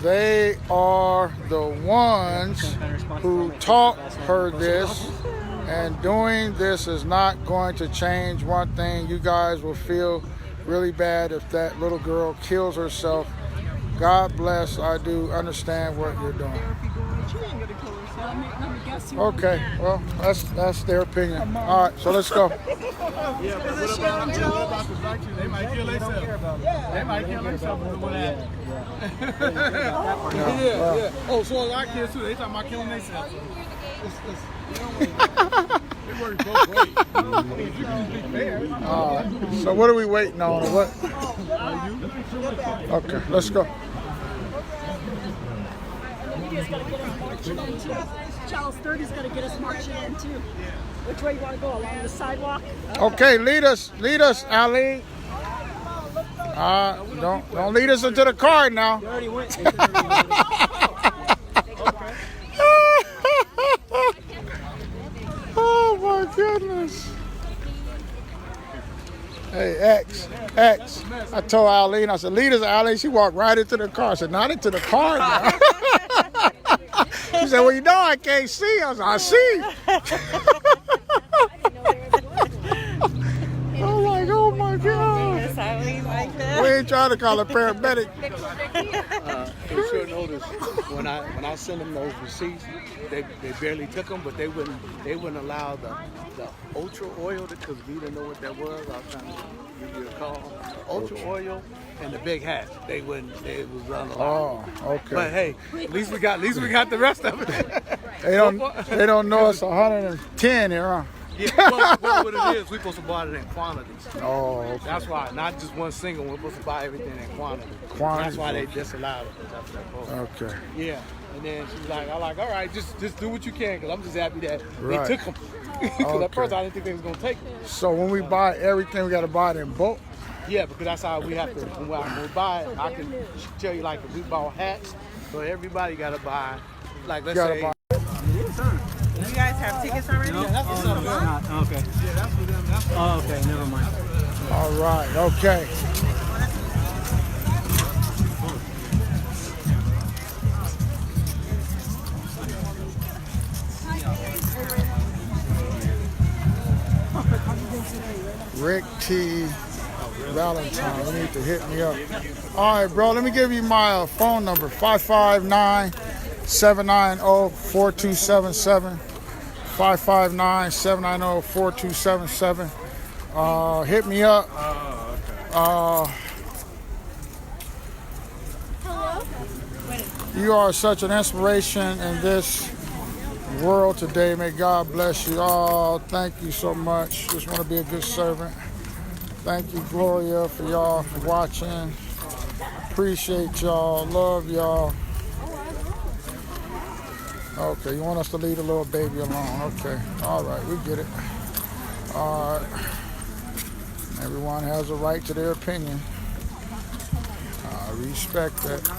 They are the ones who taught her this, and doing this is not going to change one thing. You guys will feel really bad if that little girl kills herself. God bless. I do understand what you're doing. Okay, well, that's their opinion. All right, so let's go. Yeah, but what about the black children? They might kill themselves. They might kill themselves with what happened. Yeah. Oh, so a lot of kids too. They talking about killing themselves. It works both ways. I mean, if you can just be fair. All right, so what are we waiting on? Or what? Okay, let's go. Charles 30's going to get us marching in too. Which way you want to go? Along the sidewalk? Okay, lead us, Ali. Don't lead us into the car now. Oh my goodness. Hey, X. I told Eileen, I said, lead us, Eileen. She walked right into the car. I said, not into the car now. She said, well, you know I can't see. I said, I see. I'm like, oh my God. We ain't trying to call a paramedic. You should notice when I sent them those receipts, they barely took them, but they wouldn't allow the ultra oil, because we didn't know what that was. I was trying to give you a call. The ultra oil and the big hat. They was unallowed. Oh, okay. But hey, at least we got the rest of it. They don't know it's 110 here, huh? Yeah, well, what it is, we're supposed to buy it in quantities. Oh, okay. That's why, not just one single. We're supposed to buy everything in quantity. That's why they disallowed it. That's what okay. Yeah, and then she's like, all right, just do what you can, because I'm just happy that they took them. Because at first I didn't think they was gonna take them. So when we buy everything, we got to buy it in bulk. Yeah, because that's how we have to. When we buy it, I can tell you, like, if we bought hats, so everybody got to buy. Like, let's say. You guys have tickets already? No, that's okay. Yeah, that's for them. Oh, okay, never mind. All right, okay. Rick T. Valentine. You need to hit me up. All right, bro. Let me give you my phone number: 559-790-4277. 559-790-4277. Hit me up. You are such an inspiration in this world today. May God bless you all. Thank you so much. Just want to be a good servant. Thank you, Gloria, for y'all for watching. Appreciate y'all. Love y'all. Okay, you want us to leave the little baby alone. Okay. All right, we get it. All right. Everyone has a right to their opinion. I respect that.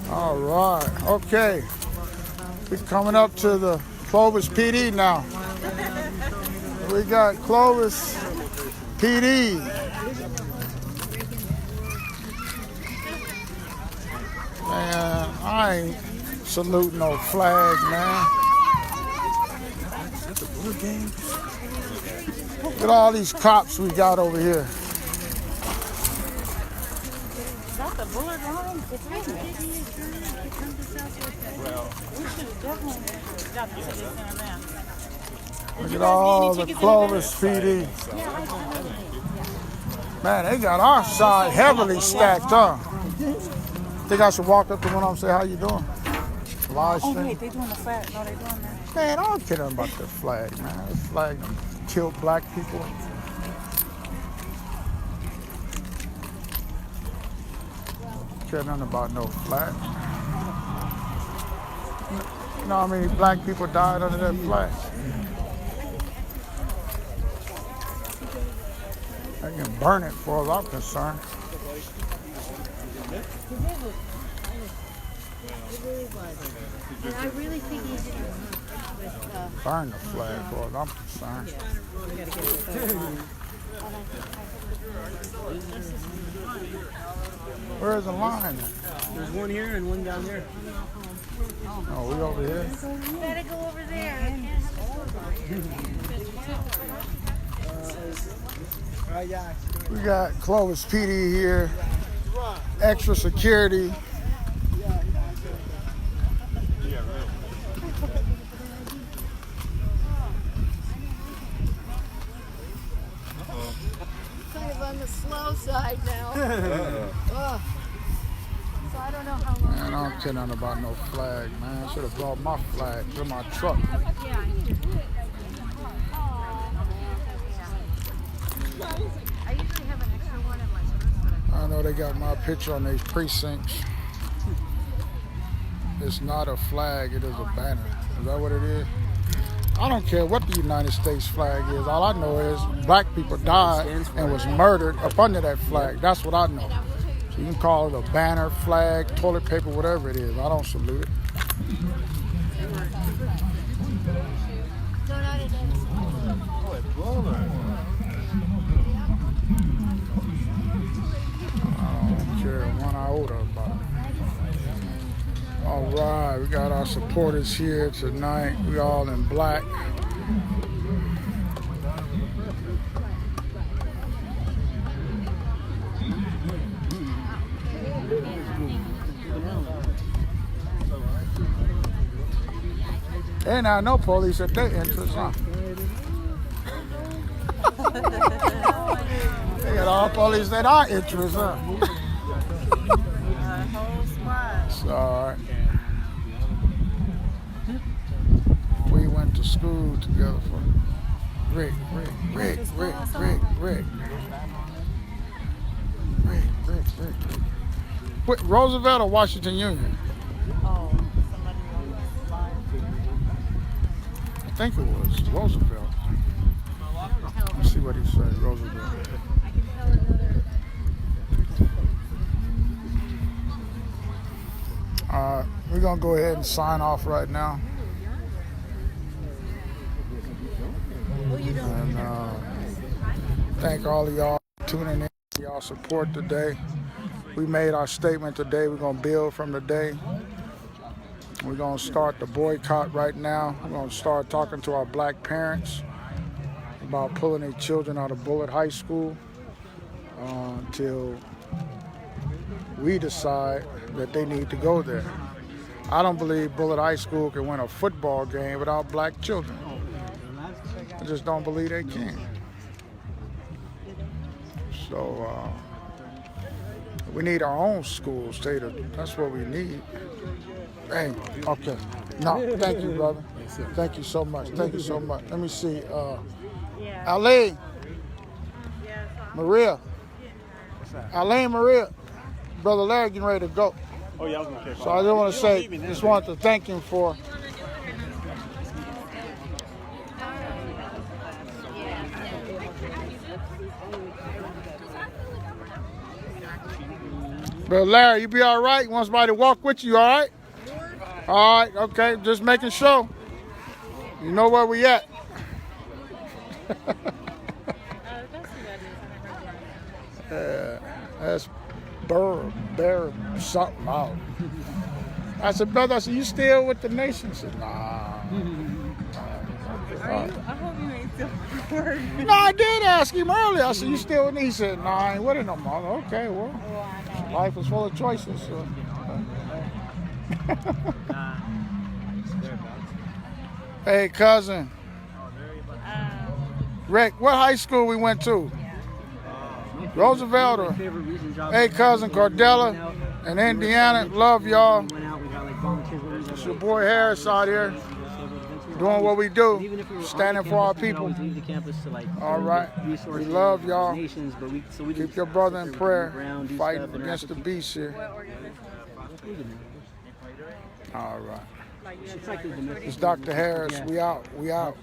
All right. Okay. We're coming up to the Clovis PD now. We got Clovis PD. Man, I ain't saluting no flag, man. Is that the Bullard game? Look at all these cops we got over here. Is that the Bullard line? It's raining. Well, we should definitely got the city center man. Look at all the Clovis PD. Man, they got our side heavily stacked, huh? Think I should walk up to one of them and say, how you doing? Live stream. Oh, wait, they doing the flag. No, they doing that. Man, I don't care nothing about the flag, man. The flag killed black people. Care nothing about no flag. You know how many black people died under that flag? They can burn it for as I'm concerned. And I really think he did with Burn the flag for as I'm concerned. Where's the line? There's one here and one down there. Oh, we over here? You better go over there. We got Clovis PD here. Extra security. Kind of on the slow side now. So I don't know how long. Man, I don't care nothing about no flag, man. I should have brought my flag to my truck. Yeah. I usually have an extra one in my purse. I know they got my picture on these precincts. It's not a flag, it is a banner. Is that what it is? I don't care what the United States flag is. All I know is black people died and was murdered up under that flag. That's what I know. So you can call it a banner, flag, toilet paper, whatever it is. I don't salute it. I don't care one iota about it. All right, we got our supporters here tonight. We all in black. And I know police at their entrance, huh? They got all police at our entrance, huh? Sorry. We went to school together for Rick. What, Roosevelt or Washington Union? Oh, somebody on this line. I think it was Roosevelt. Let's see what he said, Roosevelt. We're going to go ahead and sign off right now. And thank all of y'all for tuning in, y'all support today. We made our statement today. We're going to build from today. We're going to start the boycott right now. We're going to start talking to our black parents. about pulling their children out of Bullard High School until we decide that they need to go there. I don't believe Bullard High School can win a football game without black children. I just don't believe they can. So we need our own schools. That's what we need. Hey, okay. No, thank you, brother. Thank you so much. Thank you so much. Let me see. Ali. Maria. Alain Maria. Brother Larry getting ready to go. Oh, yeah, I was going to catch. So I just want to say, just wanted to thank him for. Brother Larry, you be all right? You want somebody to walk with you, all right? All right, okay, just making sure. You know where we at. That's bear something out. I said, brother, you still with the nation? He said, nah. I hope you ain't still recording. No, I did ask him earlier. I said, you still with me? He said, nah, I ain't with it no more. Okay, well, life is full of choices. So. Hey, cousin. Rick, what high school we went to? Roosevelt or? Hey, cousin Cordella in Indiana. Love y'all. It's your boy Harris out here doing what we do, standing for our people. All right. We love y'all. Keep your brother in prayer, fighting against the beast here. All right. It's Dr. Harris. We out. We out.